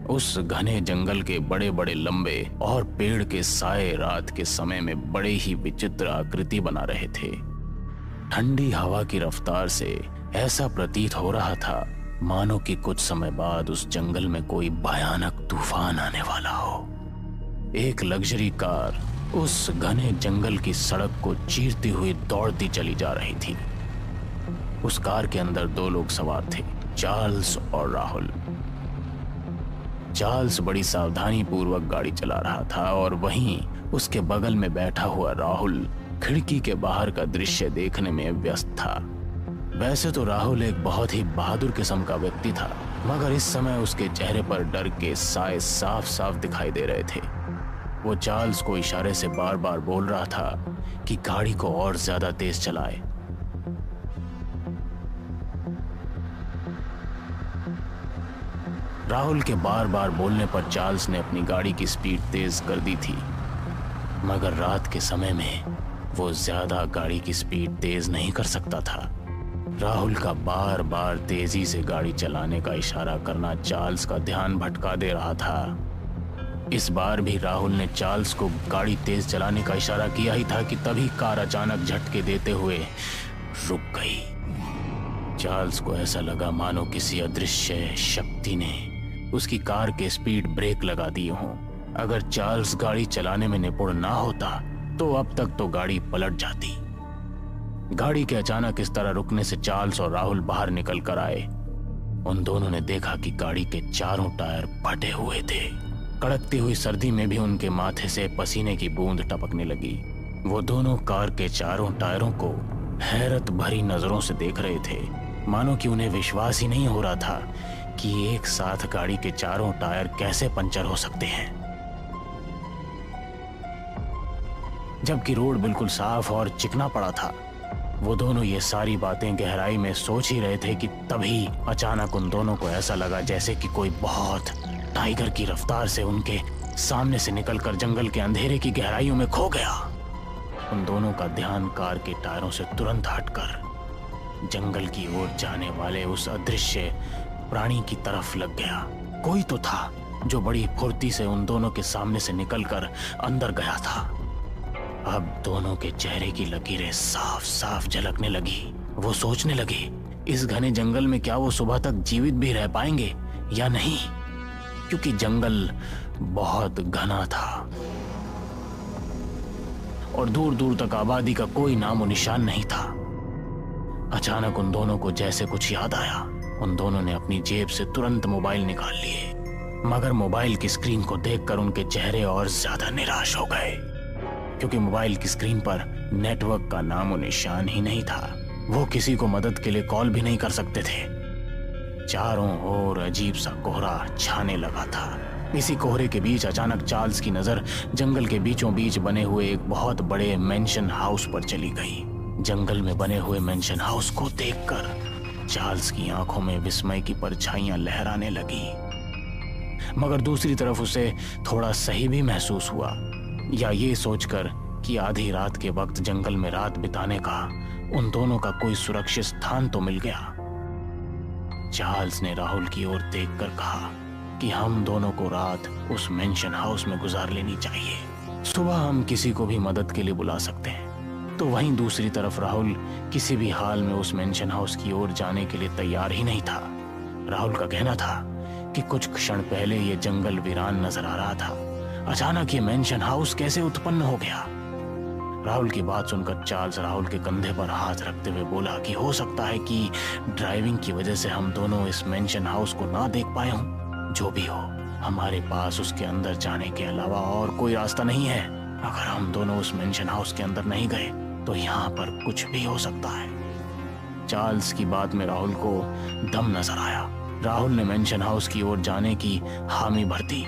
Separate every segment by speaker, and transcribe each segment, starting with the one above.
Speaker 1: उस घने जंगल के बड़े बड़े लंबे और पेड़ के साए रात के समय में बड़े ही विचित्र आकृति बना रहे थे। ठंडी हवा की रफ्तार से ऐसा प्रतीत हो रहा था मानो कि कुछ समय बाद उस जंगल में कोई भयानक तूफान आने वाला हो। एक लग्जरी कार उस घने जंगल की सड़क को चीरती हुई दौड़ती चली जा रही थी। उस कार के अंदर दो लोग सवार थे, चार्ल्स और राहुल। चार्ल्स बड़ी सावधानी पूर्वक गाड़ी चला रहा था और वहीं उसके बगल में बैठा हुआ राहुल खिड़की के बाहर का दृश्य देखने में व्यस्त था। वैसे तो राहुल एक बहुत ही बहादुर किस्म का व्यक्ति था, मगर इस समय उसके चेहरे पर डर के साए साफ साफ दिखाई दे रहे थे। वो चार्ल्स को इशारे से बार बार बोल रहा था कि गाड़ी को और ज्यादा तेज चलाए। राहुल के बार बार बोलने पर चार्ल्स ने अपनी गाड़ी की स्पीड तेज कर दी थी, मगर रात के समय में वो ज्यादा गाड़ी की स्पीड तेज नहीं कर सकता था। राहुल का बार बार तेजी से गाड़ी चलाने का इशारा करना चार्ल्स का ध्यान भटका दे रहा था। इस बार भी राहुल ने चार्ल्स को गाड़ी तेज चलाने का इशारा किया ही था कि तभी कार अचानक झटके देते हुए रुक गई। चार्ल्स को ऐसा लगा मानो किसी अदृश्य शक्ति ने उसकी कार के स्पीड ब्रेक लगा दिए हों। अगर चार्ल्स गाड़ी चलाने में निपुण ना होता तो अब तक तो गाड़ी पलट जाती। गाड़ी के अचानक इस तरह रुकने से चार्ल्स और राहुल बाहर निकल कर आए। उन दोनों ने देखा कि गाड़ी के चारों टायर फटे हुए थे। कड़कती हुई सर्दी में भी उनके माथे से पसीने की बूंद टपकने लगी। वो दोनों कार के चारों टायरों को हैरत भरी नजरों से देख रहे थे, मानो कि उन्हें विश्वास ही नहीं हो रहा था कि एक साथ गाड़ी के चारों टायर कैसे पंचर हो सकते हैं, जबकि रोड बिल्कुल साफ और चिकना पड़ा था। वो दोनों ये सारी बातें गहराई में सोच ही रहे थे कि तभी अचानक उन दोनों को ऐसा लगा जैसे कि कोई बहुत टाइगर की रफ्तार से उनके सामने से निकलकर जंगल के अंधेरे की गहराइयों में खो गया। उन दोनों का ध्यान कार के टायरों से तुरंत हटकर जंगल की ओर जाने वाले उस अदृश्य प्राणी की तरफ लग गया। कोई तो था जो बड़ी फुर्ती से उन दोनों के सामने से निकलकर अंदर गया था। अब दोनों के चेहरे की लकीरें साफ साफ झलकने लगी। वो सोचने लगे, इस घने जंगल में क्या वो सुबह तक जीवित भी रह पाएंगे या नहीं, क्योंकि जंगल बहुत घना था और दूर दूर तक आबादी का कोई नामो निशान नहीं था। अचानक उन दोनों को जैसे कुछ याद आया। उन दोनों ने अपनी जेब से तुरंत मोबाइल निकाल लिए, मगर मोबाइल की स्क्रीन को देखकर उनके चेहरे और ज्यादा निराश हो गए, क्योंकि मोबाइल की स्क्रीन पर नेटवर्क का नामो निशान ही नहीं था। वो किसी को मदद के लिए कॉल भी नहीं कर सकते थे। चारों ओर अजीब सा कोहरा छाने लगा था। इसी कोहरे के बीच अचानक चार्ल्स की नजर जंगल के बीचों बीच बने हुए एक बहुत बड़े मेंशन हाउस पर चली गई। जंगल में बने हुए मेंशन हाउस को देखकर चार्ल्स की आंखों में विस्मय की परछाइयां लहराने लगी, मगर दूसरी तरफ उसे थोड़ा सही भी महसूस हुआ, या ये सोचकर कि आधी रात के वक्त जंगल में रात बिताने का उन दोनों का कोई सुरक्षित स्थान तो मिल गया। चार्ल्स ने राहुल की ओर देखकर कहा कि हम दोनों को रात उस मेंशन हाउस में गुजार लेनी चाहिए। सुबह हम किसी को भी मदद के लिए बुला सकते हैं। तो वहीं दूसरी तरफ राहुल किसी भी हाल में उस मेंशन हाउस की ओर जाने के लिए तैयार ही नहीं था। राहुल का कहना था कि कुछ क्षण पहले ये जंगल वीरान नजर आ रहा था, अचानक ये मेंशन हाउस कैसे उत्पन्न हो गया। राहुल की बात सुनकर चार्ल्स राहुल के कंधे पर हाथ रखते हुए बोला कि हो सकता है कि ड्राइविंग की वजह से हम दोनों इस मेंशन हाउस को ना देख पाए हों। जो भी हो, हमारे पास उसके अंदर जाने के अलावा और कोई रास्ता नहीं है। अगर हम दोनों उस मेंशन हाउस के अंदर नहीं गए तो यहाँ पर कुछ भी हो सकता है। चार्ल्स की बात में राहुल को दम नजर आया। राहुल ने मेंशन हाउस की ओर जाने की हामी भर दी।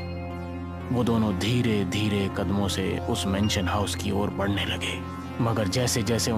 Speaker 1: वो दोनों धीरे धीरे कदमों से उस मेंशन हाउस की ओर बढ़ने लगे, मगर जैसे जैसे